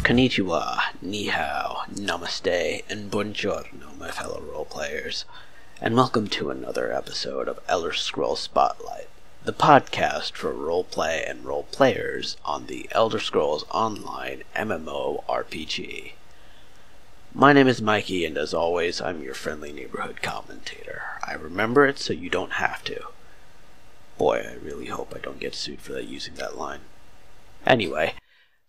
Konnichiwa, ni hao, namaste, and buongiorno, my fellow role-players, and welcome to another episode of Elder Scrolls Spotlight, the podcast for roleplay and role-players on the Elder Scrolls Online MMORPG. My name is Mikey, and as always, I'm your friendly neighborhood commentator. I remember it so you don't have to. Boy, I really hope I don't get sued for that using that line. Anyway,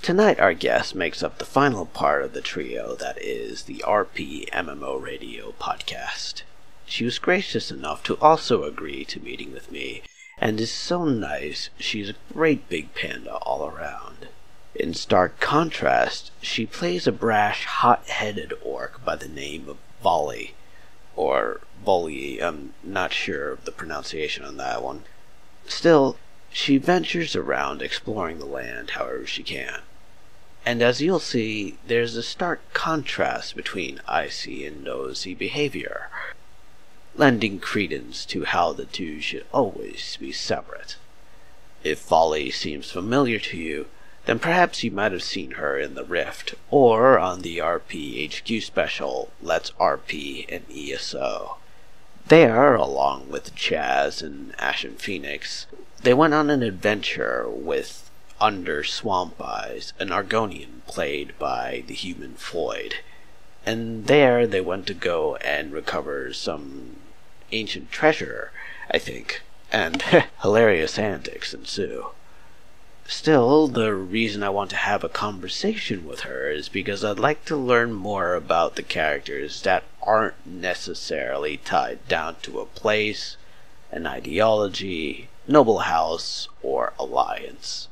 tonight our guest makes up the final part of the trio that is the RPMMO-Radio podcast. She was gracious enough to also agree to meeting with me, and is so nice she's a great big panda all around. In stark contrast, she plays a brash, hot-headed orc by the name of Volley, or Bully, I'm not sure of the pronunciation on that one. Still, she ventures around exploring the land however she can. And as you'll see, there's a stark contrast between icy and nosy behavior, lending credence to how the two should always be separate. If Volley seems familiar to you, then perhaps you might have seen her in the Rift, or on the RP HQ special, Let's RP and ESO. There, along with Chaz and Ashen Phoenix, they went on an adventure with Under Swamp Eyes, an Argonian played by the human Floyd. And there they went to go and recover some ancient treasure, I think, and hilarious antics ensue. Still, the reason I want to have a conversation with her is because I'd like to learn more about the characters that aren't necessarily tied down to a place, an ideology, noble house, or alliance.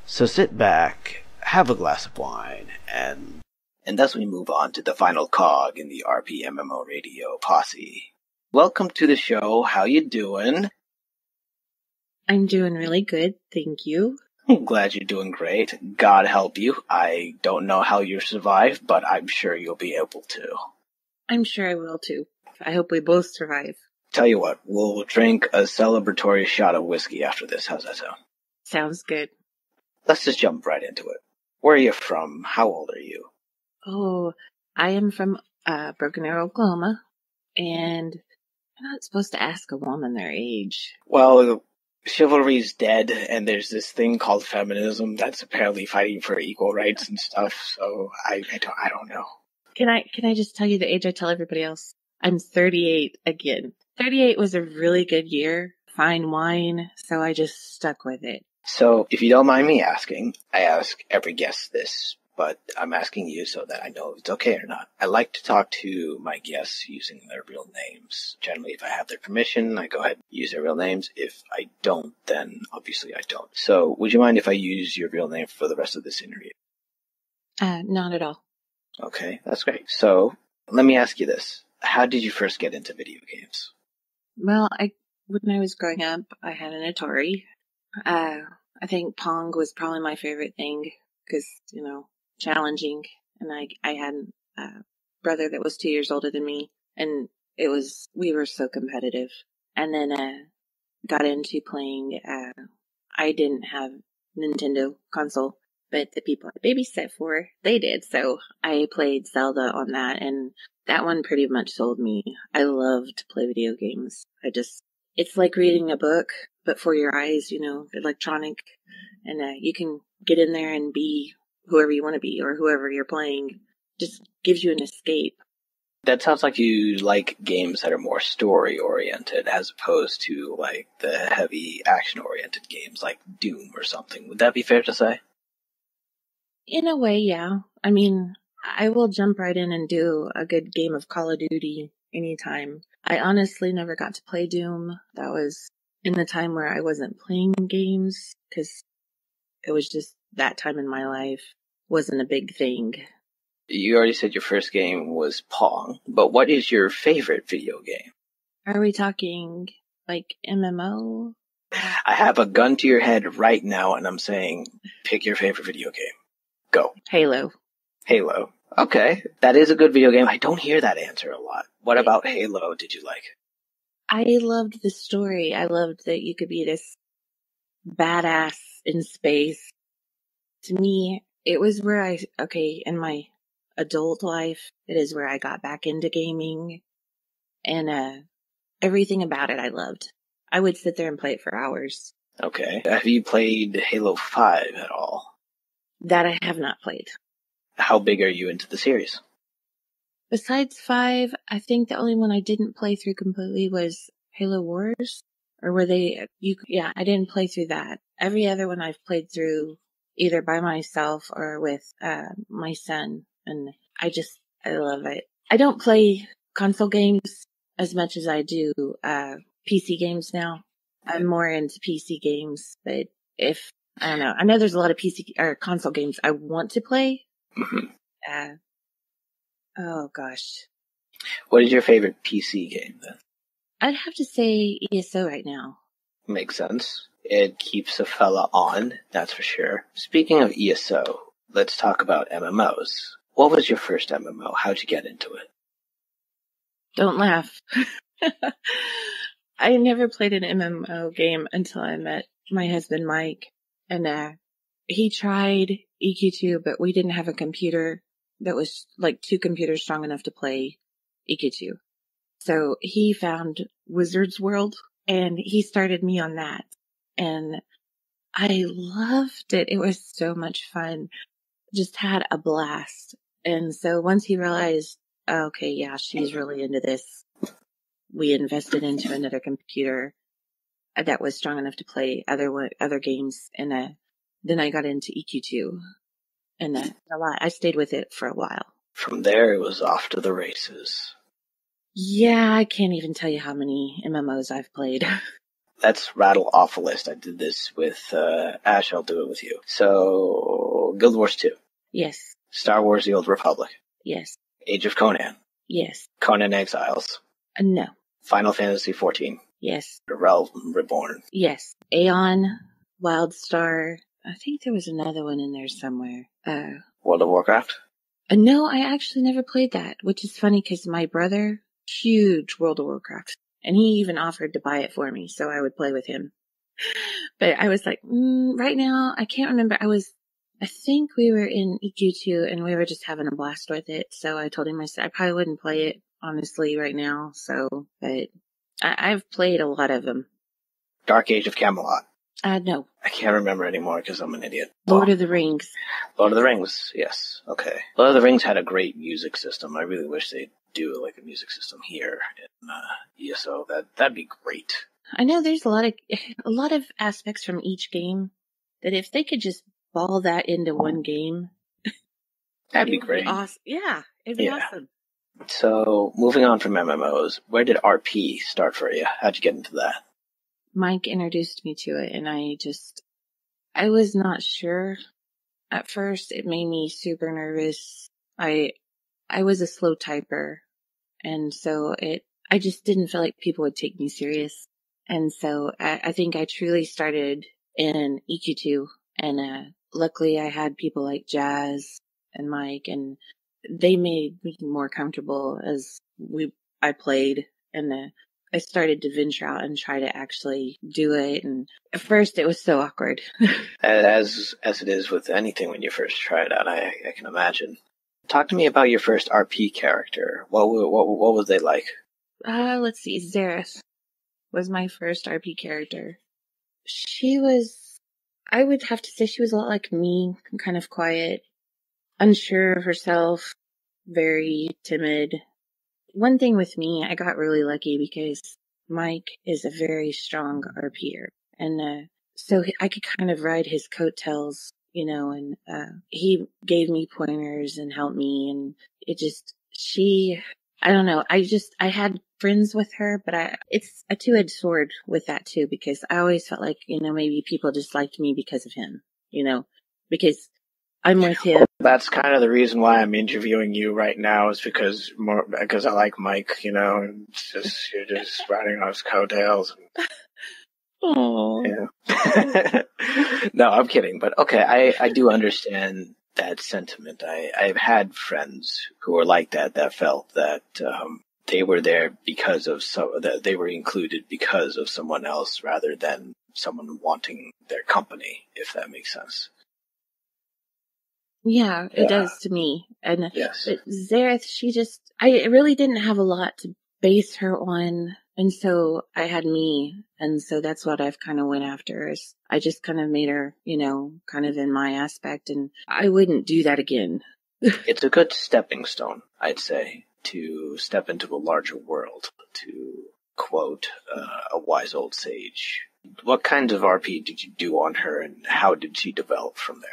So sit back, have a glass of wine, and thus we move on to the final cog in the RPMMO-Radio posse. Welcome to the show. How you doing? I'm doing really good, thank you. I'm glad you're doing great. God help you. I don't know how you survive, but I'm sure you'll be able to. I'm sure I will too. I hope we both survive. Tell you what, we'll drink a celebratory shot of whiskey after this. How's that sound? Sounds good. Let's just jump right into it. Where are you from? How old are you? Oh, I am from Broken Arrow, Oklahoma, and I'm not supposed to ask a woman their age. Well, chivalry's dead, and there's this thing called feminism that's apparently fighting for equal rights and stuff, so I don't know. Can I just tell you the age I tell everybody else? I'm 38 again. 38 was a really good year, fine wine, so I just stuck with it. So, if you don't mind me asking, I ask every guest this, but I'm asking you so that I know if it's okay or not. I like to talk to my guests using their real names. Generally, if I have their permission, I go ahead and use their real names. If I don't, then obviously I don't. So, would you mind if I use your real name for the rest of this interview? Not at all. Okay, that's great. So, let me ask you this. How did you first get into video games? Well, when I was growing up, I had an Atari. I think Pong was probably my favorite thing, because, challenging, and I had a brother that was 2 years older than me, and we were so competitive. And then got into playing, I didn't have Nintendo console, but the people I babysat for, they did, so I played Zelda on that, and that one pretty much sold me. I love to play video games. It's like reading a book, but for your eyes, electronic, and you can get in there and be whoever you want to be, or whoever you're playing. Just gives you an escape. That sounds like you like games that are more story-oriented, as opposed to, like, the heavy action-oriented games, like Doom or something. Would that be fair to say? In a way, yeah. I mean, I will jump right in and do a good game of Call of Duty anytime. I honestly never got to play Doom. That was in the time where I wasn't playing games, because it was just that time in my life wasn't a big thing. You already said your first game was Pong, but what is your favorite video game? Are we talking, like, MMO? I have a gun to your head right now, and I'm saying, pick your favorite video game. Go. Halo. Halo. Okay, that is a good video game. I don't hear that answer a lot. What about Halo did you like? I loved the story. I loved that you could be this badass in space. To me, it was where in my adult life, it is where I got back into gaming, and everything about it I loved. I would sit there and play it for hours. Okay. Have you played Halo 5 at all? That I have not played. How big are you into the series? Besides 5, I think the only one I didn't play through completely was Halo Wars. Or were they, I didn't play through that. Every other one I've played through either by myself or with my son. And I love it. I don't play console games as much as I do PC games now. I'm more into PC games, but I don't know. I know there's a lot of PC or console games I want to play. Mm-hmm. Oh gosh. What is your favorite PC game then? I'd have to say ESO right now. Makes sense. It keeps a fella on, that's for sure. Speaking of ESO, let's talk about MMOs. What was your first MMO? How'd you get into it? Don't laugh. I never played an MMO game until I met my husband, Mike. And he tried EQ2, but we didn't have a computer that was like 2 computers strong enough to play EQ2. So he found Wizard's World, and he started me on that. And I loved it. It was so much fun. Just had a blast. And so once he realized, okay, yeah, she's really into this, we invested into another computer that was strong enough to play other games. And then I got into EQ2. And a lot. I stayed with it for a while. From there, it was off to the races. Yeah, I can't even tell you how many MMOs I've played. Let's rattle off a list. I did this with Ash. I'll do it with you. So, Guild Wars 2. Yes. Star Wars The Old Republic. Yes. Age of Conan. Yes. Conan Exiles. No. Final Fantasy XIV. Yes. Realm Reborn. Yes. Aeon, Wildstar. I think there was another one in there somewhere. World of Warcraft? No, I actually never played that, which is funny because my brother, huge World of Warcraft, and he even offered to buy it for me so I would play with him. But I was like, right now, I can't remember. I think we were in EQ2 and we were just having a blast with it. So I told him, I said, I probably wouldn't play it, honestly, right now. So, but I've played a lot of them. Dark Age of Camelot. No. I can't remember anymore because I'm an idiot. Lord of the Rings. Lord of the Rings, yes. Okay. Lord of the Rings had a great music system. I really wish they'd do like a music system here in ESO. That'd be great. I know there's a lot of aspects from each game that if they could just ball that into one game, that'd be great. Awesome. Yeah, it'd be awesome. So, moving on from MMOs, where did RP start for you? How'd you get into that? Mike introduced me to it, and I was not sure. At first, it made me super nervous. I was a slow typer, and so I just didn't feel like people would take me serious. And so I think I truly started in EQ2, and luckily I had people like Jazz and Mike, and they made me more comfortable as I played, and I started to venture out and try to actually do it. And at first it was so awkward. As it is with anything when you first try it out, I can imagine. Talk to me about your first RP character. What was they like? Let's see. Xerath was my first RP character. I would have to say she was a lot like me, kind of quiet, unsure of herself, very timid. One thing with me, I got really lucky because Mike is a very strong RPer. And so I could kind of ride his coattails, and he gave me pointers and helped me. And I don't know. I had friends with her, but it's a two-edged sword with that too, because I always felt like, maybe people just liked me because of him, because I'm with him. Well, that's kind of the reason why I'm interviewing you right now, is because I like Mike, and you're just riding on his coattails. Oh. Yeah. No, I'm kidding. But okay, I do understand that sentiment. I've had friends who were like that felt that they were there because of that they were included because of someone else rather than someone wanting their company, if that makes sense. Yeah, it does to me. And Yes. but Zareth, I really didn't have a lot to base her on. And so I had me. And so that's what I've kind of went after is I just kind of made her, kind of in my aspect. And I wouldn't do that again. It's a good stepping stone, I'd say, to step into a larger world, to quote a wise old sage. What kind of RP did you do on her, and how did she develop from there?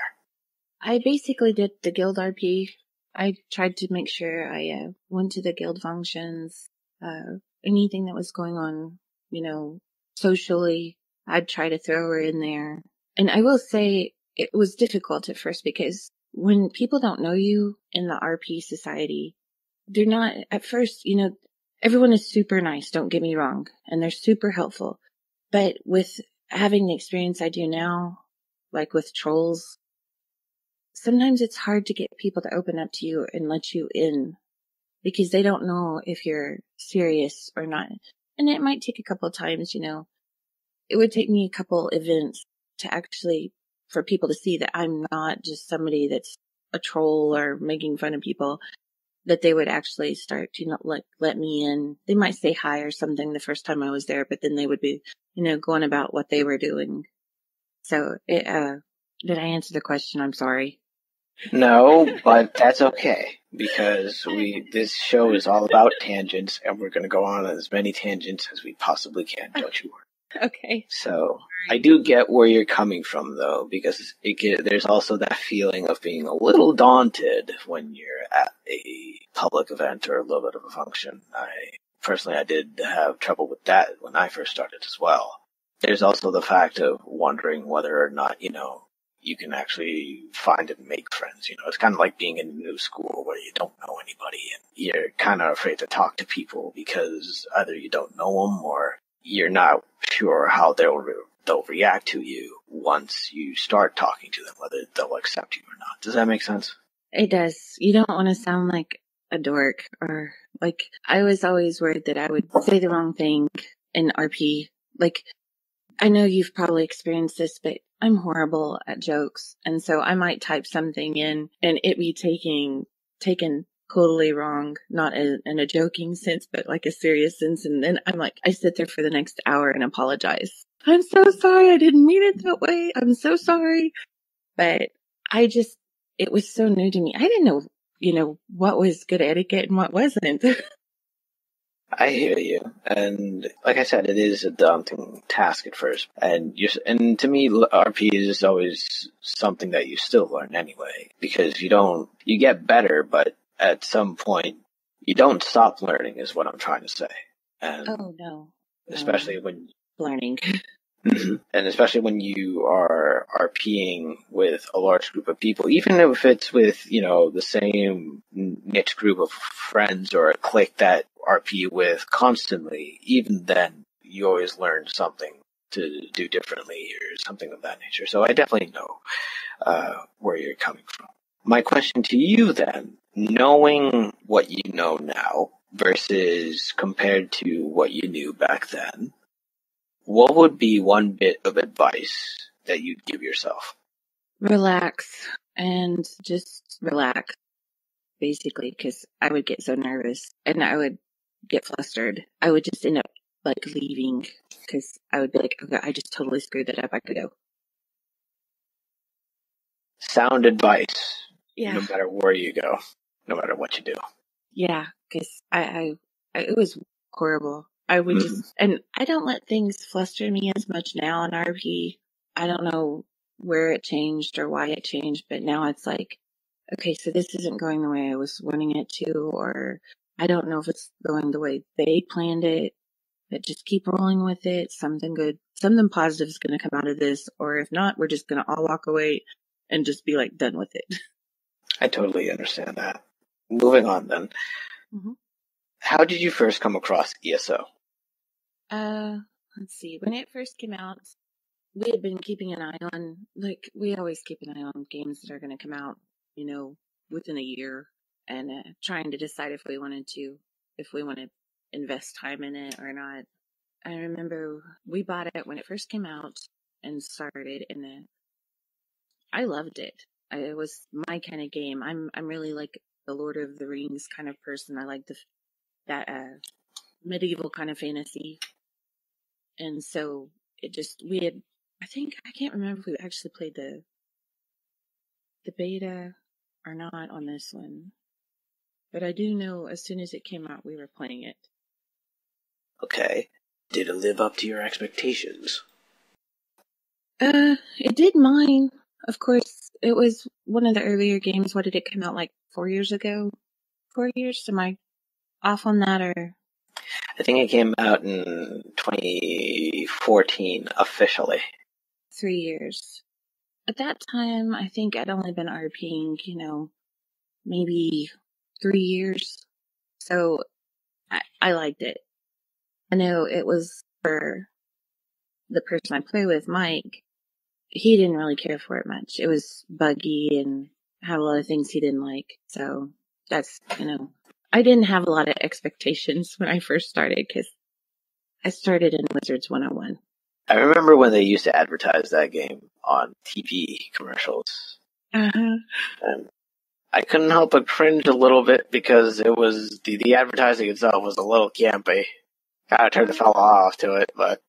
I basically did the guild RP. I tried to make sure I went to the guild functions, anything that was going on, socially, I'd try to throw her in there. And I will say it was difficult at first because when people don't know you in the RP society, they're not, at first, everyone is super nice, don't get me wrong, and they're super helpful. But with having the experience I do now, like with trolls, sometimes it's hard to get people to open up to you and let you in because they don't know if you're serious or not. And it might take a couple of times, it would take me a couple events to actually, for people to see that I'm not just somebody that's a troll or making fun of people, that they would actually start to let me in. They might say hi or something the first time I was there, but then they would be, going about what they were doing. So did I answer the question? I'm sorry. No, but that's okay, because this show is all about tangents, and we're going to go on as many tangents as we possibly can, don't you worry. Okay. So, I do get where you're coming from, though, because there's also that feeling of being a little daunted when you're at a public event or a little bit of a function. I did have trouble with that when I first started as well. There's also the fact of wondering whether or not, you can actually find and make friends. It's kind of like being in a new school where you don't know anybody and you're kind of afraid to talk to people because either you don't know them or you're not sure how they'll react to you once you start talking to them, whether they'll accept you or not. Does that make sense? It does. You don't want to sound like a dork or like I was always worried that I would say the wrong thing in RP. Like, I know you've probably experienced this, but I'm horrible at jokes. And so I might type something in and it be taken totally wrong, not in a joking sense, but like a serious sense. And then I sit there for the next hour and apologize. I'm so sorry. I didn't mean it that way. I'm so sorry. But it was so new to me. I didn't know, what was good etiquette and what wasn't. I hear you, and like I said, it is a daunting task at first, and to me, RP is always something that you still learn anyway, because you get better, but at some point, you don't stop learning, is what I'm trying to say. And oh no, especially when learning. And especially when you are RPing with a large group of people, even if it's with, the same niche group of friends or a clique that RP with constantly, even then you always learn something to do differently or something of that nature. So I definitely know where you're coming from. My question to you then, knowing what you know now versus compared to what you knew back then, what would be one bit of advice that you'd give yourself? Relax and just relax, basically, because I would get so nervous and I would get flustered. I would just end up leaving because I would be like, okay, I just totally screwed that up. I could go. Sound advice. Yeah. No matter where you go, no matter what you do. Yeah, because it was horrible. I would just, and I don't let things fluster me as much now in RP. I don't know where it changed or why it changed, but now it's like, okay, so this isn't going the way I was wanting it to, or I don't know if it's going the way they planned it, but just keep rolling with it. Something good, something positive is going to come out of this, or if not, we're just going to all walk away and just be done with it. I totally understand that. Moving on then. Mm-hmm. How did you first come across ESO? Let's see. When it first came out, we had been keeping an eye on, we always keep an eye on games that are going to come out, within a year, and trying to decide if we want to invest time in it or not. I remember we bought it when it first came out and started, and I loved it. it was my kind of game. I'm really like the Lord of the Rings kind of person. I like that medieval kind of fantasy, and so I think I can't remember if we actually played the beta or not on this one, but I do know as soon as it came out, we were playing it. Okay. Did it live up to your expectations? It did mine. Of course, it was one of the earlier games. What did it come out like 4 years ago? 4 years? Am I off on that or? I think it came out in 2014 officially. 3 years. At that time, I think I'd only been RPing, maybe 3 years. So I liked it. I know it was for the person I play with, Mike. He didn't really care for it much. It was buggy and had a lot of things he didn't like. So that's, I didn't have a lot of expectations when I first started because I started in Wizards 101. I remember when they used to advertise that game on TV commercials. Uh-huh. And I couldn't help but cringe a little bit because it was the advertising itself was a little campy. Kind of turned the fella off to it, but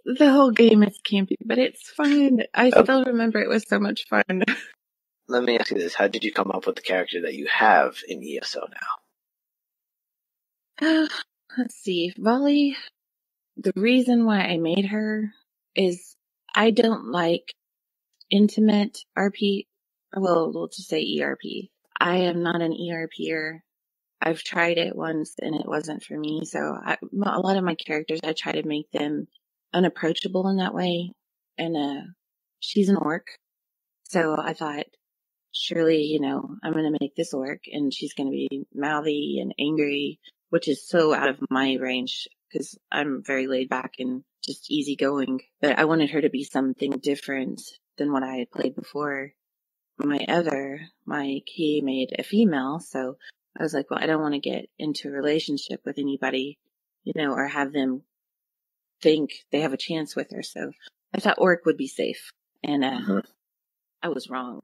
The whole game is campy, but it's fun. I still remember it was so much fun. Let me ask you this. How did you come up with the character that you have in ESO now? Let's see. Volley, the reason why I made her is I don't like intimate RP. Well, we'll just say ERP. I am not an ERPer. I've tried it once and it wasn't for me. So a lot of my characters, I try to make them unapproachable in that way. And she's an orc. So I thought, surely, I'm going to make this orc and she's going to be mouthy and angry, which is so out of my range because I'm very laid back and just easygoing. But I wanted her to be something different than what I had played before. My other Mike, he made a female. So I was like, well, I don't want to get into a relationship with anybody, or have them think they have a chance with her. So I thought orc would be safe. And I was wrong.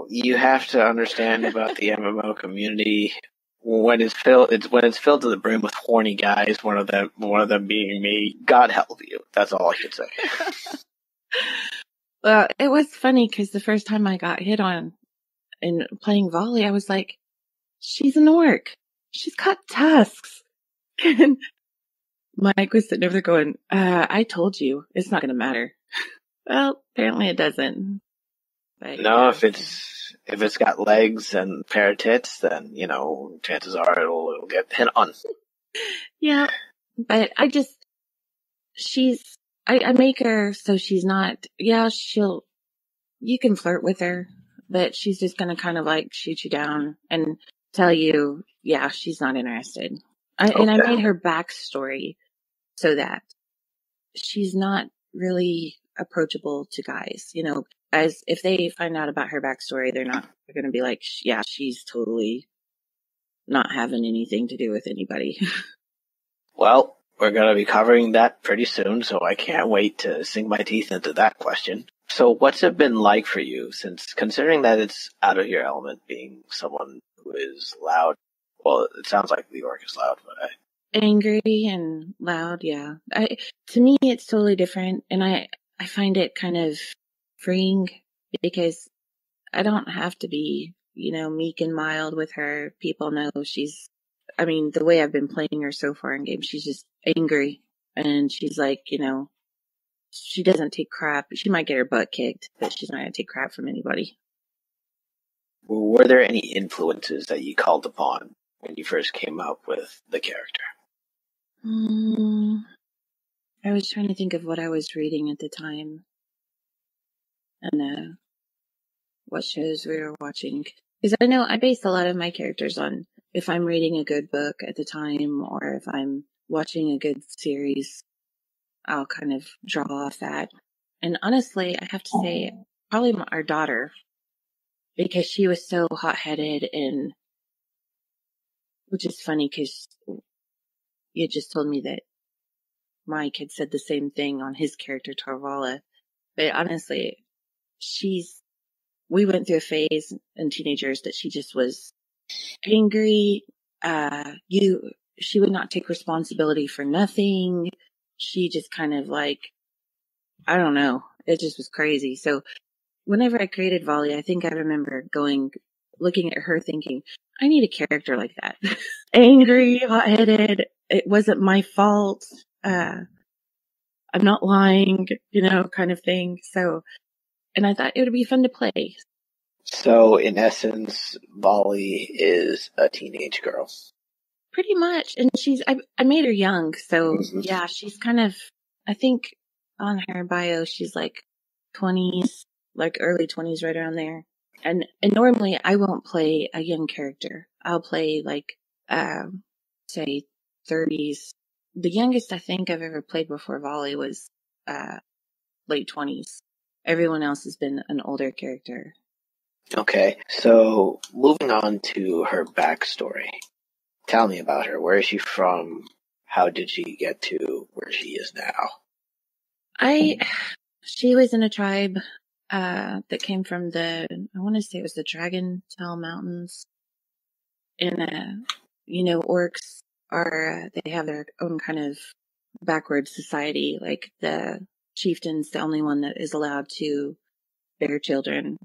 You have to understand about the MMO community. When it's filled to the brim with horny guys. One of them being me. God help you. That's all I can say. Well, it was funny because the first time I got hit on in playing volley, I was like, "She's an orc. She's got tusks." And Mike was sitting over there going, "I told you, it's not going to matter." Well, apparently it doesn't. But, no, if it's got legs and a pair of tits, then chances are it'll get hit on. Yeah, but I make her so she's not. Yeah, you can flirt with her, but she's just going to kind of like shoot you down and tell you, yeah, she's not interested. And I made her backstory so that she's not really approachable to guys, as if they find out about her backstory, they're going to be like, yeah, she's totally not having anything to do with anybody. Well, we're going to be covering that pretty soon, so I can't wait to sink my teeth into that question. So what's it been like for you, since considering that it's out of your element being someone who is loud? Well, it sounds like the orc is loud, but Angry and loud, yeah. To me, it's totally different, and I find it kind of freeing because I don't have to be, meek and mild with her. People know the way I've been playing her so far in game, she's just angry, and she's like, she doesn't take crap. She might get her butt kicked, but she's not going to take crap from anybody. were there any influences that you called upon when you first came up with the character? I was trying to think of what I was reading at the time and what shows we were watching. Because I know I base a lot of my characters on if I'm reading a good book at the time or if I'm watching a good series, I'll kind of draw off that. And honestly, I have to say, probably our daughter, because she was so hot-headed, and which is funny because you just told me that Mike had said the same thing on his character Tarvala. But honestly, she's we went through a phase in teenagers that she just was angry. She would not take responsibility for nothing. She just kind of like, I don't know. It just was crazy. So whenever I created Volley, I think I remember looking at her thinking, I need a character like that. Angry, hot-headed. It wasn't my fault. I'm not lying, kind of thing. So, and I thought it would be fun to play. So, in essence, Volley is a teenage girl. Pretty much. And I made her young. So, yeah, she's kind of, I think on her bio, she's like 20s, like early 20s, right around there. And normally I won't play a young character. I'll play like, say 30s. The youngest I think I've ever played before Volley was, late 20s. Everyone else has been an older character. Okay, so moving on to her backstory. Tell me about her. Where is she from? How did she get to where she is now? She was in a tribe, that came from I want to say it was the Dragon Tail Mountains. And, orcs they have their own kind of backward society. Like the chieftain's the only one that is allowed to bear children.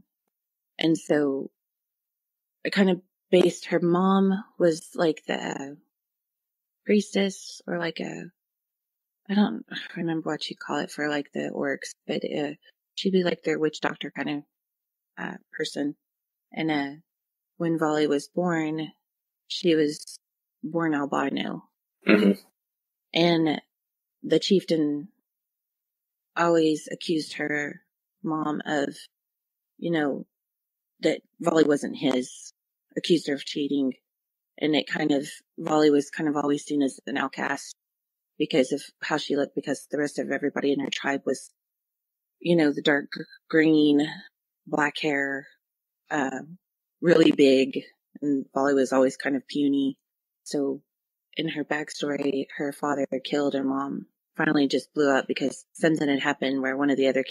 And so it kind of based, her mom was like the priestess or like I don't remember what you call it for like the orcs, but she'd be like their witch doctor kind of person. And when Volley was born, she was born albino. Mm-hmm. And the chieftain always accused her mom of, that Volley wasn't his, accused her of cheating. And Volley was kind of always seen as an outcast because of how she looked, because the rest of everybody in her tribe was, the dark green, black hair, really big, and Volley was always kind of puny. So in her backstory, her father killed her mom, finally just blew up because something had happened where one of the other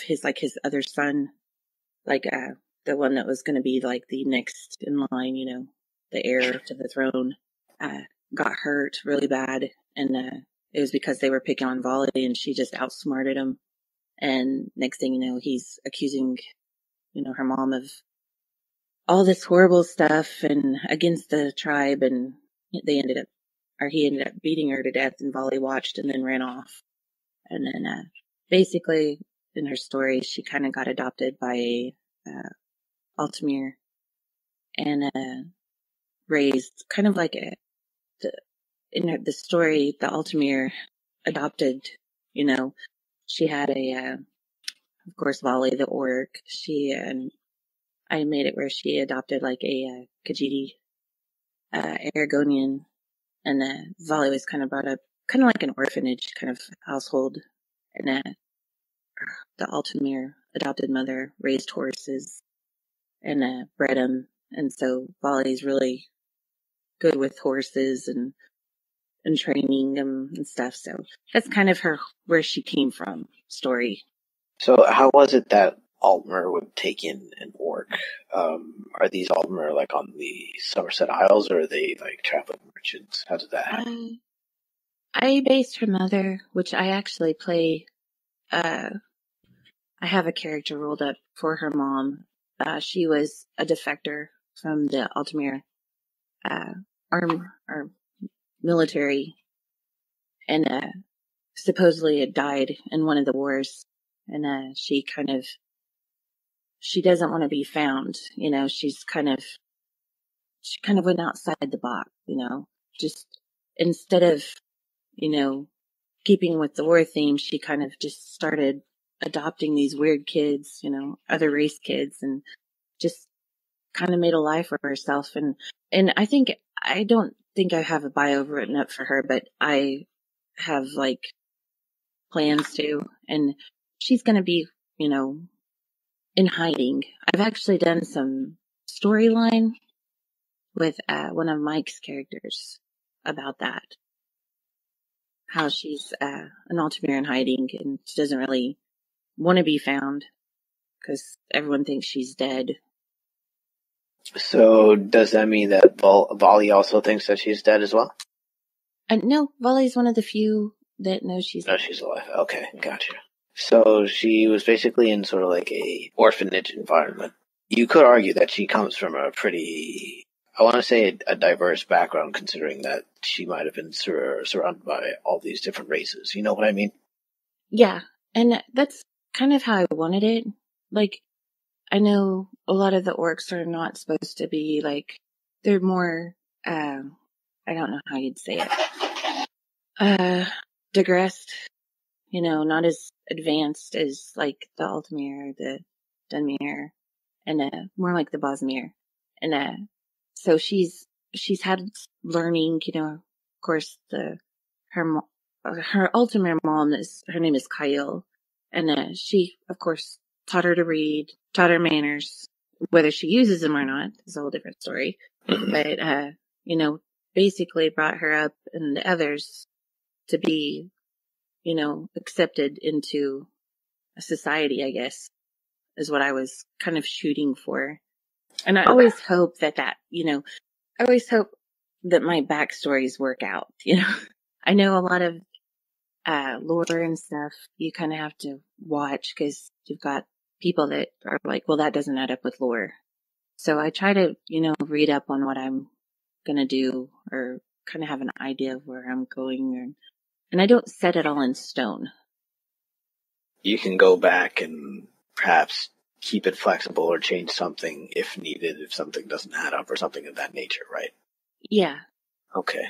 his other son, like, the one that was going to be like the next in line, the heir to the throne, got hurt really bad. And, it was because they were picking on Volley and she just outsmarted him. And next thing you know, he's accusing, her mom of all this horrible stuff and against the tribe. And he ended up beating her to death, and Volley watched and then ran off. And then, basically in her story, she kind of got adopted by, Altamir and, raised kind of like in the story, the Altamir adopted, she had of course, Volley the orc. I made it where she adopted like a Khajiit, Aragonian, and Volley was kind of brought up kind of like an orphanage kind of household, and the Altamir adopted mother raised horses and bred them, and so Volley's really good with horses and training them and stuff. So that's kind of where she came from story. So how was it that Altmer would take in an orc? Are these Altmer like on the Somerset Isles, or are they like traveling merchants? How did that happen? I based her mother, which I actually play. I have a character rolled up for her mom. She was a defector from the Altamir or military, and supposedly had died in one of the wars. And she doesn't want to be found. She kind of went outside the box. Just instead of keeping with the war theme, she kind of just started adopting these weird kids, other race kids, and just kind of made a life for herself. And I don't think I have a bio written up for her, but I have like plans to, and she's going to be, in hiding. I've actually done some storyline with one of Mike's characters about that. How she's an Altamir in hiding and she doesn't really want to be found because everyone thinks she's dead. So does that mean that Volley also thinks that she's dead as well? No, Volley's one of the few that knows she's alive. Oh, she's alive. Okay, gotcha. So she was basically in sort of like a orphanage environment. You could argue that she comes from a pretty, I want to say a diverse background, considering that she might have been surrounded by all these different races. You know what I mean? Yeah, and that's kind of how I wanted it. Like, I know a lot of the orcs are not supposed to be like, they're more, I don't know how you'd say it, digressed, not as advanced as like the Altamir, the Dunmere, and more like the Bosmere. And so she's had learning, of course, her Altamir mom her name is Kyle, and she, of course, taught her to read, taught her manners. Whether she uses them or not is a whole different story. But, basically brought her up and the others to be, accepted into a society, I guess, is what I was kind of shooting for. And I always hope that I always hope that my backstories work out, I know a lot of lore and stuff, you kind of have to watch because you've got people that are like, well, that doesn't add up with lore. So I try to, read up on what I'm going to do or kind of have an idea of where I'm going. And I don't set it all in stone. You can go back and perhaps keep it flexible or change something if needed, if something doesn't add up or something of that nature, right? Yeah. Okay.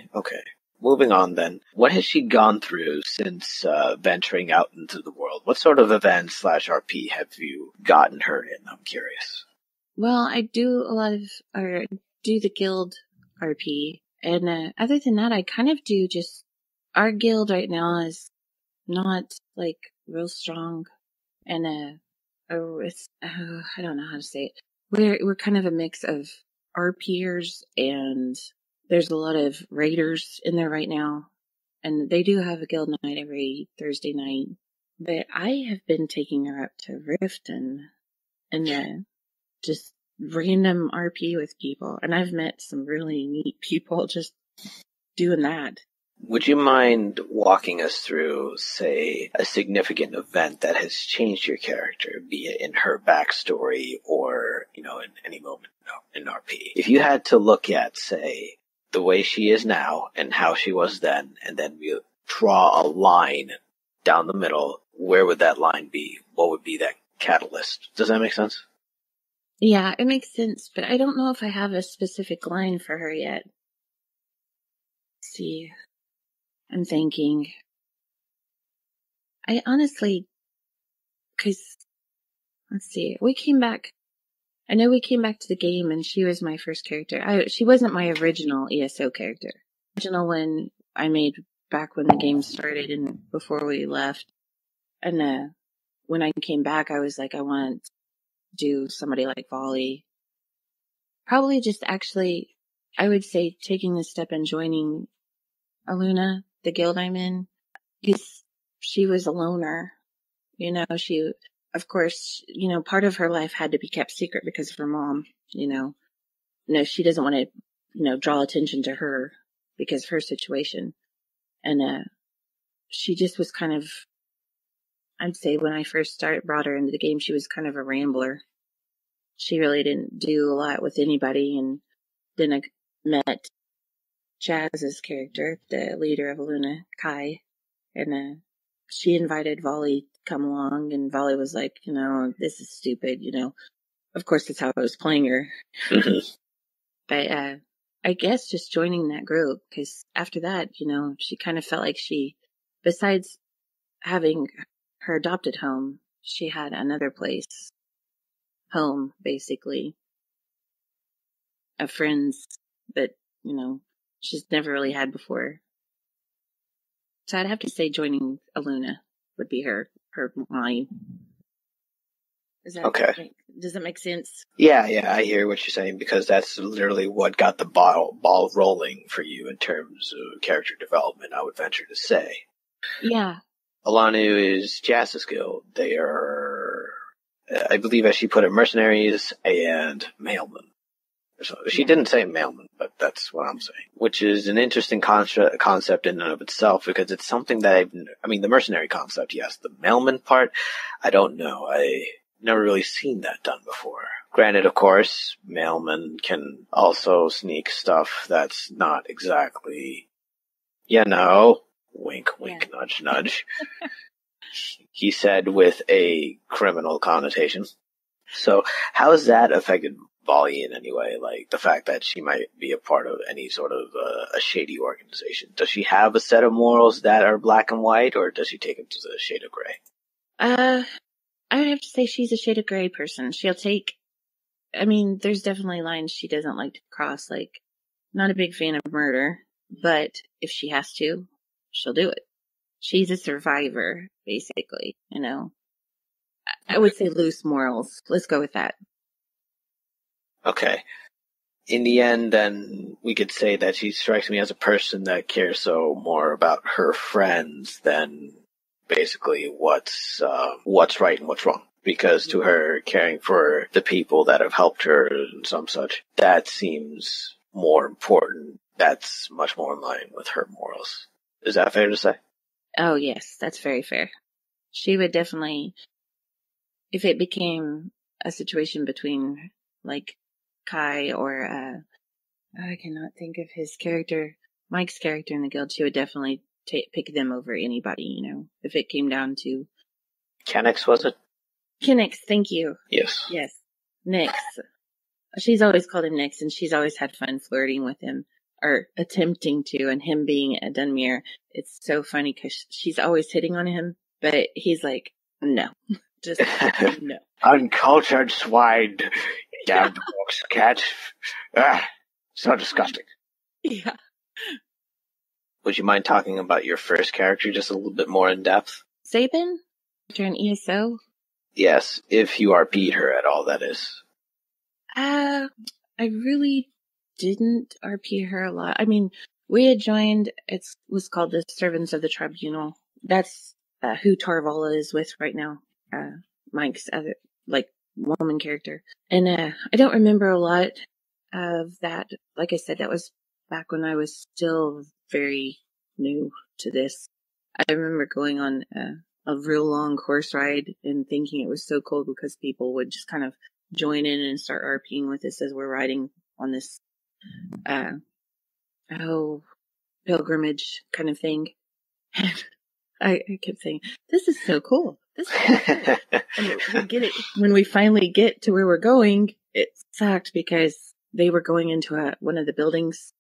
Moving on then. What has she gone through since venturing out into the world? What sort of events / RP have you gotten her in? I'm curious. Well, I do do the guild RP. And other than that, I kind of do just, our guild right now is not like real strong. And I don't know how to say it. We're kind of a mix of RPers, and there's a lot of raiders in there right now. And they do have a guild night every Thursday night. But I have been taking her up to Rift and just random RP with people. And I've met some really neat people just doing that. Would you mind walking us through, say, a significant event that has changed your character, be it in her backstory or, in any moment in RP? If you had to look at, say, the way she is now and how she was then, and then we draw a line down the middle, where would that line be? What would be that catalyst? Does that make sense? Yeah, it makes sense, but I don't know if I have a specific line for her yet. Let's see. I'm thinking. I honestly, because, let's see, I know we came back to the game and she was my first character. She wasn't my original ESO character. Original one I made back when the game started and before we left. And when I came back, I was like, I want to do somebody like Volley. Probably just actually, I would say taking the step and joining Aluna, the guild I'm in, because she was a loner. She, of course, part of her life had to be kept secret because of her mom, No, she doesn't want to, draw attention to her because of her situation. And she just was kind of, I'd say when I first brought her into the game, she was kind of a rambler. She really didn't do a lot with anybody. And then I met Chaz's character, the leader of Aluna, Kai, and she invited Volley to come along, and Volley was like, this is stupid, Of course, that's how I was playing her. But I guess just joining that group, because after that, she kind of felt like besides having her adopted home, she had another place, home, basically, of friends that, she's never really had before. So I'd have to say joining Aluna would be her line. Okay. Does that make sense? Yeah, I hear what you're saying, because that's literally what got the ball rolling for you in terms of character development, I would venture to say. Yeah. Alanu is Jazz's guild. They are I believe, as she put it, mercenaries and mailmen. So she didn't say mailman, but that's what I'm saying. Which is an interesting concept in and of itself, because it's something that the mercenary concept, yes. The mailman part, I don't know. I never really seen that done before. Granted, of course, mailmen can also sneak stuff that's not exactly, wink, wink, nudge, nudge. He said with a criminal connotation. So how has that affected Volley in any way? Like the fact that she might be a part of any sort of a shady organization. Does she have a set of morals that are black and white, or does she take them to the shade of gray? I would have to say she's a shade of gray person. She'll take, there's definitely lines she doesn't like to cross, like, not a big fan of murder, but if she has to, she'll do it. She's a survivor, basically, I would say loose morals. Let's go with that. Okay. In the end, then, we could say that she strikes me as a person that cares so more about her friends than basically what's right and what's wrong. Because to her, caring for the people that have helped her and some such, that seems more important. That's much more in line with her morals. Is that fair to say? Oh, yes, that's very fair. She would definitely, if it became a situation between, like, Kai or, I cannot think of his character, Mike's character in the guild, she would definitely pick them over anybody, if it came down to... Kenix, was it? Kenix, thank you. Yes. Yes, Nix. She's always called him Nix, and she's always had fun flirting with him, or attempting to, and him being a Dunmere. It's so funny, because she's always hitting on him, but he's like, no. Just no. Uncultured swine. Damn box cat. So disgusting. Yeah. Would you mind talking about your first character just a little bit more in depth? Sabin? During ESO? Yes, if you RP'd her at all, that is. I really didn't RP her a lot. We had joined, it was called the Servants of the Tribunal. That's who Tarvala is with right now. Mike's other, woman character. And I don't remember a lot of that. Like I said, that was back when I was still very new to this. I remember going on a real long horse ride and thinking it was so cool because people would just kind of join in and start RPing with us as we're riding on this pilgrimage kind of thing. And I kept saying, this is so cool. This is so cool. And we get it when we finally get to where we're going. It sucked because they were going into one of the buildings,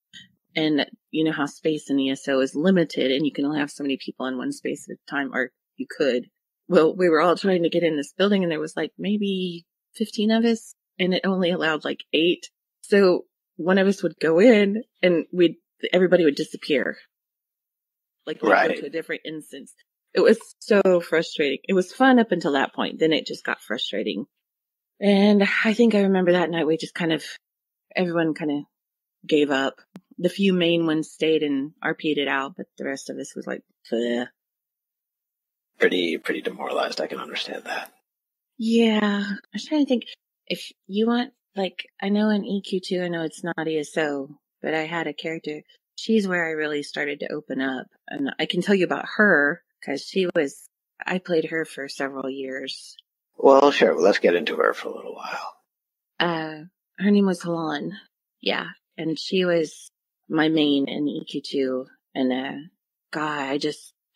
and you know how space in ESO is limited, and you can only have so many people in one space at a time, or you could. Well, we were all trying to get in this building, and there was maybe 15 of us, and it only allowed 8. So one of us would go in, and everybody would disappear. Go to a different instance. It was so frustrating. It was fun up until that point. Then it just got frustrating. And I think I remember that night we just everyone gave up. The few main ones stayed and RP'd it out, but the rest of us was like, bleh. Pretty demoralized. I can understand that. Yeah. I was trying to think if you want, I know in EQ2, I know it's not ESO, but I had a character. She's where I really started to open up. And I can tell you about her because I played her for several years. Well, sure. Let's get into her for a little while. Her name was Halan. Yeah. And she was my main in EQ2. And, God,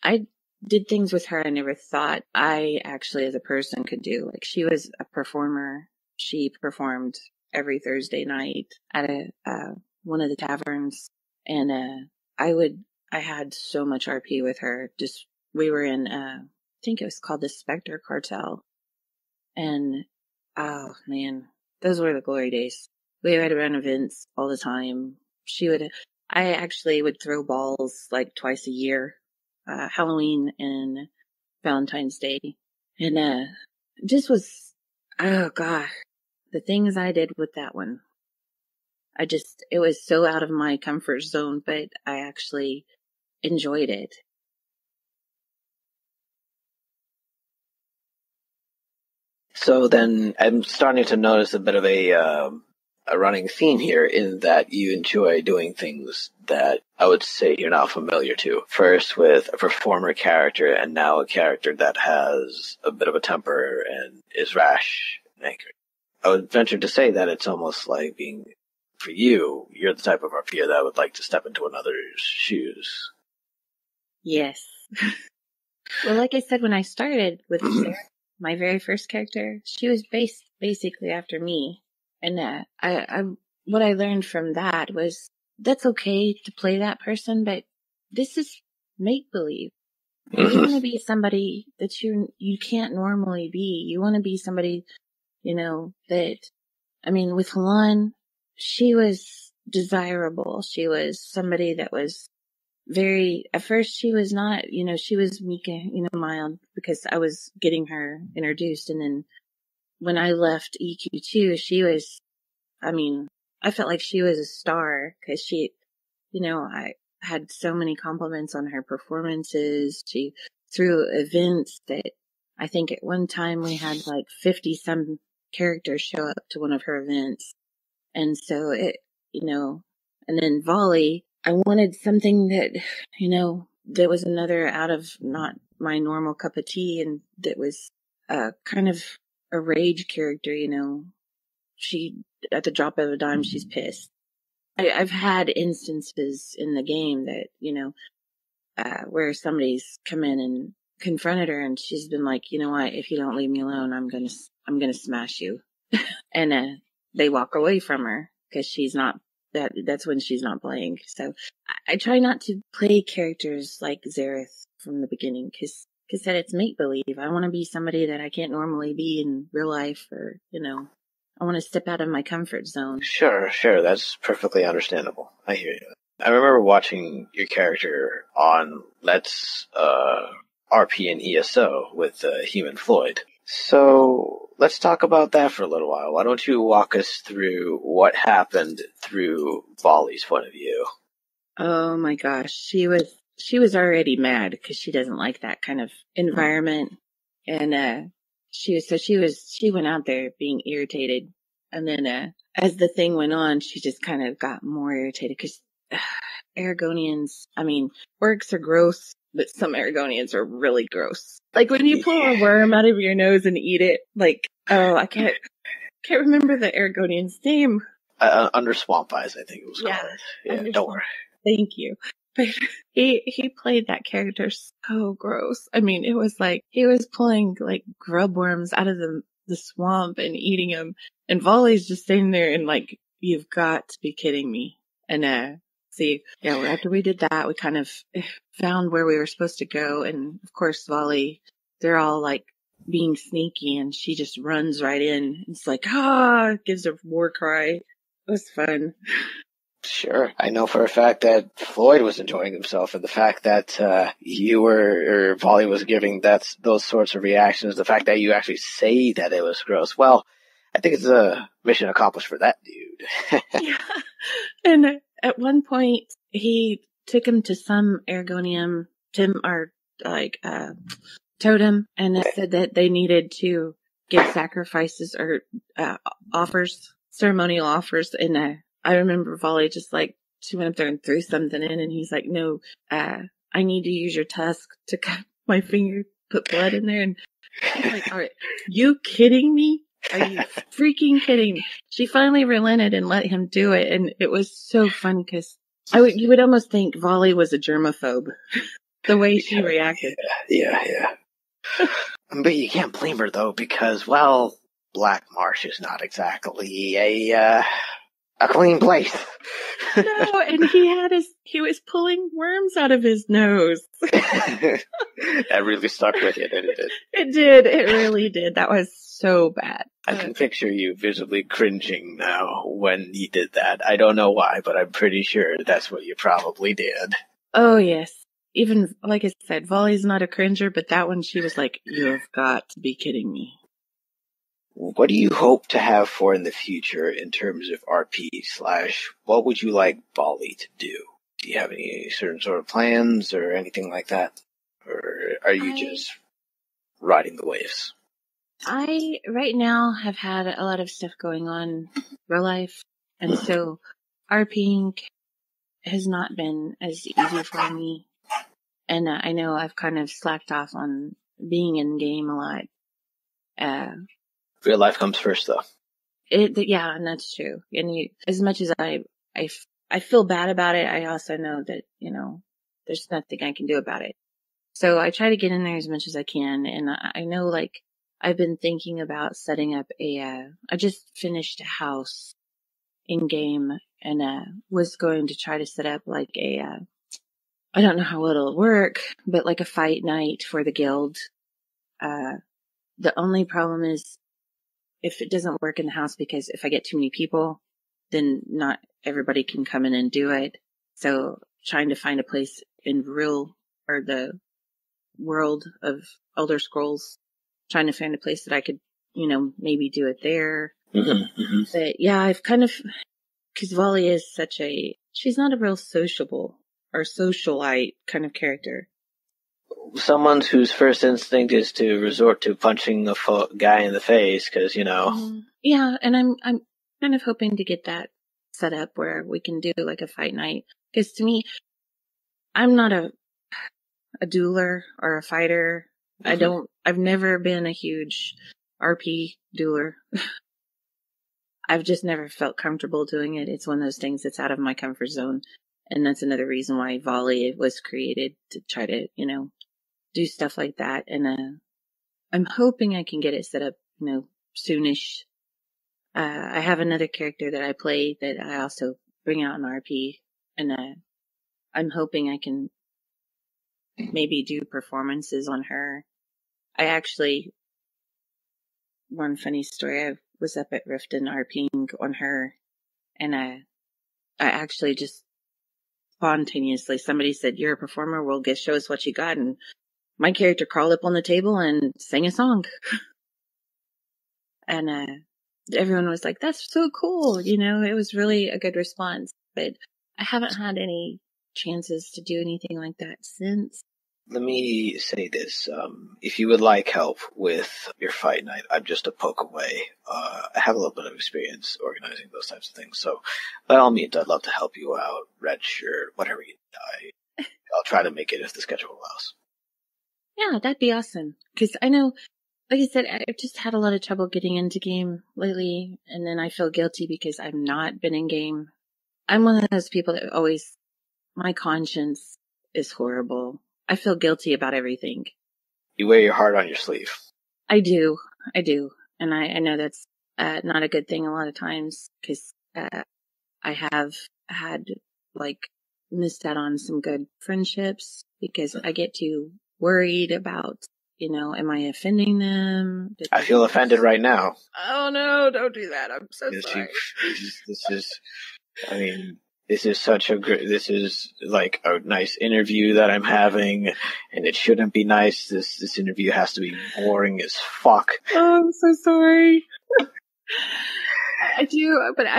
I did things with her I never thought I actually as a person could do. She was a performer. She performed every Thursday night at one of the taverns. And, I had so much RP with her. We were in, I think it was called the Spectre Cartel. And, oh man, those were the glory days. We had run events all the time. I actually would throw balls twice a year, Halloween and Valentine's Day. And, just was, oh God, the things I did with that one. It was so out of my comfort zone, but I actually enjoyed it. So then I'm starting to notice a bit of a running theme here in that you enjoy doing things that I would say you're not familiar to. First with a performer character and now a character that has a bit of a temper and is rash and angry. I would venture to say that it's almost like being, for you, you're the type of RPer that would like to step into another's shoes. Yes. Well, like I said, when I started with Sarah, my very first character, she was based basically after me. And what I learned from that was that's okay to play that person, but this is make-believe. You want to be somebody that you can't normally be. You want to be somebody, that, with Halan, she was desirable. She was somebody that was at first she was not, she was meek, mild because I was getting her introduced. And then when I left EQ2, she was, I felt like she was a star because she, I had so many compliments on her performances. She threw events that I think at one time we had like 50 some characters show up to one of her events. And so and then Volley, I wanted something that, that was another out of not my normal cup of tea and that was kind of a rage character, she, at the drop of a dime, she's pissed. I've had instances in the game that, where somebody's come in and confronted her and she's been like, you know what, if you don't leave me alone, I'm going to smash you. And, they walk away from her because she's not, that's when she's not playing. So I try not to play characters like Zareth from the beginning because that it's make believe. I want to be somebody that I can't normally be in real life or, I want to step out of my comfort zone. Sure. That's perfectly understandable. I hear you. I remember watching your character on Let's RP and ESO with Human Floyd. So let's talk about that for a little while. Why don't you walk us through what happened through Volley's point of view? Oh my gosh, she was already mad because she doesn't like that kind of environment, and she went out there being irritated, and then as the thing went on, she just kind of got more irritated because Aragonians, orcs are gross, but some Aragonians are really gross. Like when you pull a worm out of your nose and eat it, I can't remember the Aragonian's name. Under Swamp Eyes, I think it was called. Yeah, don't worry. Thank you. But he played that character so gross. It was like he was pulling like grub worms out of the swamp and eating them. And Volley's just sitting there and like, you've got to be kidding me. And after we did that, we kind of found where we were supposed to go. And of course, Volley, they're all like being sneaky and she just runs right in. It's like, gives a war cry. It was fun. Sure. I know for a fact that Floyd was enjoying himself, and the fact that Volley was giving those sorts of reactions, the fact that you actually say that it was gross, well, I think it's a mission accomplished for that dude. Yeah. And at one point, he took him to some Aragonian totem, and it said that they needed to give sacrifices or ceremonial offers, and I remember Volley just like, she went up there and threw something in and he's like, no, I need to use your tusk to cut my finger, put blood in there. And she's like, all right, you kidding me? Are you freaking kidding me? She finally relented and let him do it. And it was so fun because you would almost think Volley was a germaphobe, the way she reacted. Yeah. But you can't blame her though, because, well, Black Marsh is not exactly a clean place. No, and he was pulling worms out of his nose. That really stuck with you, didn't it? It did. It really did. That was so bad. I can picture you visibly cringing now when you did that. I don't know why, but I'm pretty sure that's what you probably did. Oh, yes. Even, like I said, Volley's not a cringer, but that one, she was like, you have got to be kidding me. What do you hope to have for in the future in terms of RP / what would you like Volley to do? Do you have any certain sort of plans or anything like that? Or are you just riding the waves? I, right now, have had a lot of stuff going on real life, and so RPing has not been as easy for me. And I know I've kind of slacked off on being in game a lot. Real life comes first, though. Yeah, and that's true. And as much as I feel bad about it, I also know that, there's nothing I can do about it. So I try to get in there as much as I can. And I know, like, I've been thinking about setting up I just finished a house in game and, was going to try to set up like I don't know how it'll work, but like a fight night for the guild. The only problem is if it doesn't work in the house, because if I get too many people, then not everybody can come in and do it. So trying to find a place in the world of Elder Scrolls, trying to find a place that I could, maybe do it there. Mm-hmm, mm-hmm. But yeah, I've kind of, because Volley is she's not a real sociable or socialite kind of character. Someone whose first instinct is to resort to punching a guy in the face because, Yeah, and I'm kind of hoping to get that set up where we can do like a fight night. Because to me, I'm not a dueler or a fighter. Mm-hmm. I've never been a huge RP dueler. I've just never felt comfortable doing it. It's one of those things that's out of my comfort zone. And that's another reason why Volley was created, to try to, do stuff like that. And I'm hoping I can get it set up, soonish. I have another character that I play that I also bring out in RP, and I'm hoping I can maybe do performances on her. One funny story, I was up at Riften RPing on her, and I actually just spontaneously, somebody said, "You're a performer, well, show us what you got," and my character crawled up on the table and sang a song. And everyone was like, "That's so cool." It was really a good response. But I haven't had any chances to do anything like that since. Let me say this. If you would like help with your fight night, I'm just a poke away. I have a little bit of experience organizing those types of things. So by all means, I'd love to help you out. Red shirt, whatever you need. I'll try to make it if the schedule allows. Yeah, that'd be awesome. Because I know, like I said, I've just had a lot of trouble getting into game lately. And then I feel guilty because I've not been in game. I'm one of those people that my conscience is horrible. I feel guilty about everything. You wear your heart on your sleeve. I do. And I know that's not a good thing a lot of times, because I have had, missed out on some good friendships because I get too worried about, am I offending them? I feel offended right now. Oh no, don't do that. I'm so sorry. This is like a nice interview that I'm having, and it shouldn't be nice. This interview has to be boring as fuck. Oh, I'm so sorry. I do, and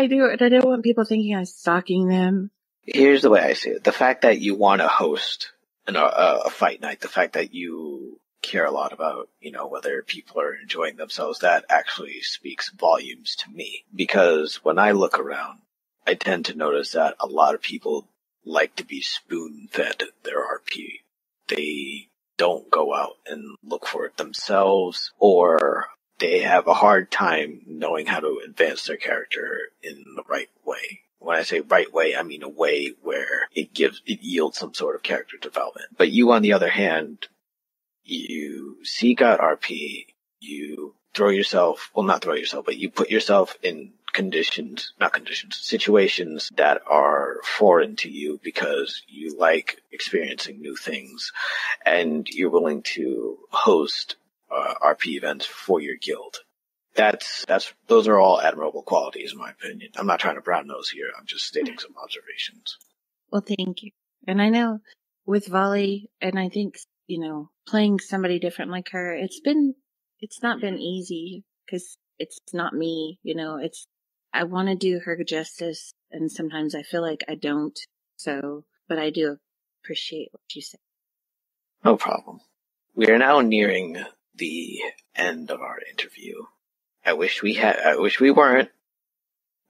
I don't want people thinking I'm stalking them. Here's the way I see it. The fact that you want to host a fight night, the fact that you care a lot about, whether people are enjoying themselves, that actually speaks volumes to me. Because when I look around, I tend to notice that a lot of people like to be spoon-fed their RP. They don't go out and look for it themselves, or they have a hard time knowing how to advance their character in the right way. When I say right way, I mean a way where it yields some sort of character development. But you, on the other hand, you seek out RP, you you put yourself in situations that are foreign to you because you like experiencing new things, and you're willing to host RP events for your guild. Those are all admirable qualities, in my opinion. I'm not trying to brown nose here. I'm just stating some observations. Well, thank you. And I know with Volley, and I think, playing somebody different like her, it's not been easy because it's not me, I want to do her justice, and sometimes I feel like I don't. So, but I do appreciate what you said. No problem. We are now nearing the end of our interview. I wish we weren't,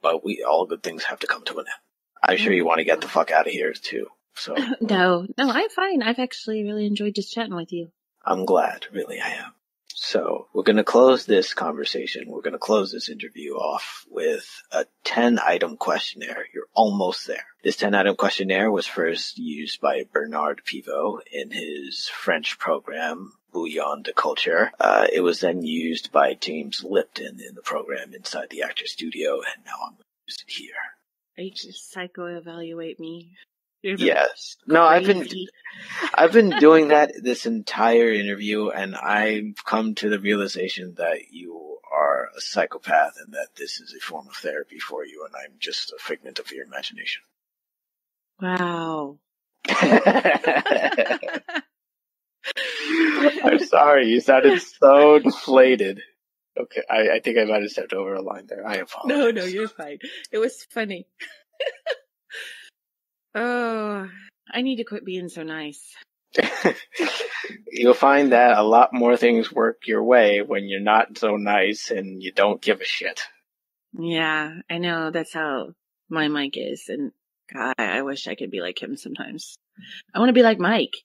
but all good things have to come to an end. I'm sure you want to get the fuck out of here too. So No, I'm fine. I've actually really enjoyed just chatting with you. I'm glad, really I am. So we're going to close this conversation. We're going to close this interview off with a 10-item questionnaire. You're almost there. This 10-item questionnaire was first used by Bernard Pivot in his French program, Bouillon de Culture. It was then used by James Lipton in the program inside the Actor Studio, and now I'm going to use it here. Are you just psycho-evaluate me? Yes. No, I've been doing that this entire interview, and I've come to the realization that you are a psychopath and that this is a form of therapy for you, and I'm just a figment of your imagination. Wow. I'm sorry, you sounded so deflated. Okay, I think I might have stepped over a line there. I apologize. No, you're fine. It was funny. Oh, I need to quit being so nice. You'll find that a lot more things work your way when you're not so nice and you don't give a shit. Yeah, I know. That's how my Mike is. And God, I wish I could be like him sometimes. I want to be like Mike.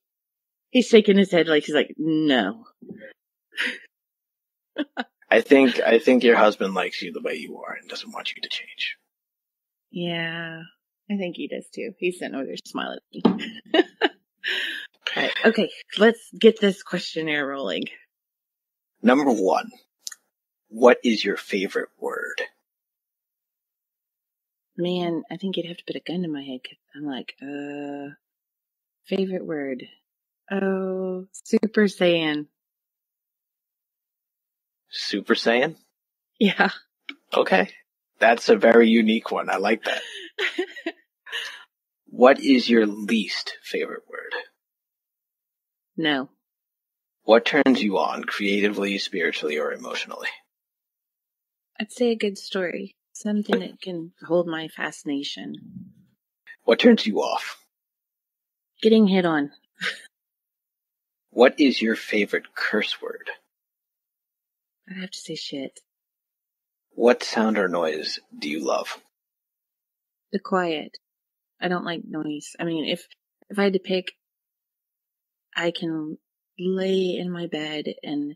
He's shaking his head like he's like, no. I think your husband likes you the way you are and doesn't want you to change. Yeah, I think he does too. He's sitting over there smiling at me. Right, okay, let's get this questionnaire rolling. Number 1. What is your favorite word? Man, I think you'd have to put a gun to my head. 'Cause I'm like, favorite word. Oh, Super Saiyan. Super Saiyan? Yeah. Okay. That's a very unique one. I like that. What is your least favorite word? No. What turns you on creatively, spiritually, or emotionally? I'd say a good story. Something that can hold my fascination. What turns you off? Getting hit on. What is your favorite curse word? I'd have to say shit. What sound or noise do you love? The quiet. I don't like noise. I mean, if I had to pick, I can lay in my bed and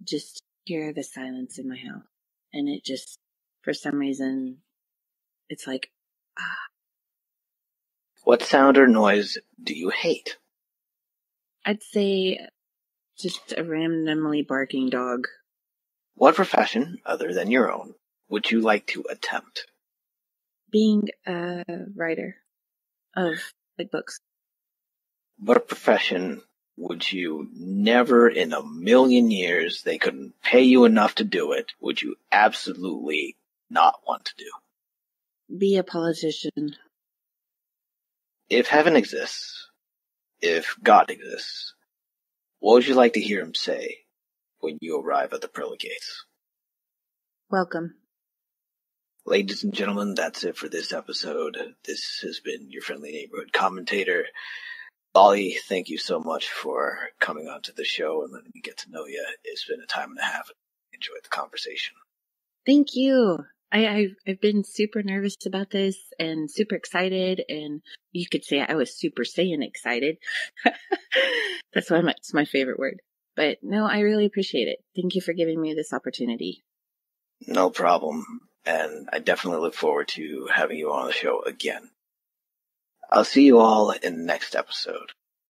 just hear the silence in my house. And it just, for some reason, it's like, ah. What sound or noise do you hate? I'd say just a randomly barking dog. What profession, other than your own, would you like to attempt? Being a writer of like books. What profession would you never in a million years, they couldn't pay you enough to do it, would you absolutely not want to do? Be a politician. If heaven exists, if God exists, what would you like to hear him say when you arrive at the pearly gates? Welcome. Ladies and gentlemen, that's it for this episode. This has been your friendly neighborhood commentator, Bali. Thank you so much for coming onto the show and letting me get to know you. It's been a time and a half. I enjoyed the conversation. Thank you. I've been super nervous about this and super excited, and you could say I was Super Saiyan excited. That's why it's my favorite word. But no, I really appreciate it. Thank you for giving me this opportunity. No problem. And I definitely look forward to having you on the show again. I'll see you all in the next episode.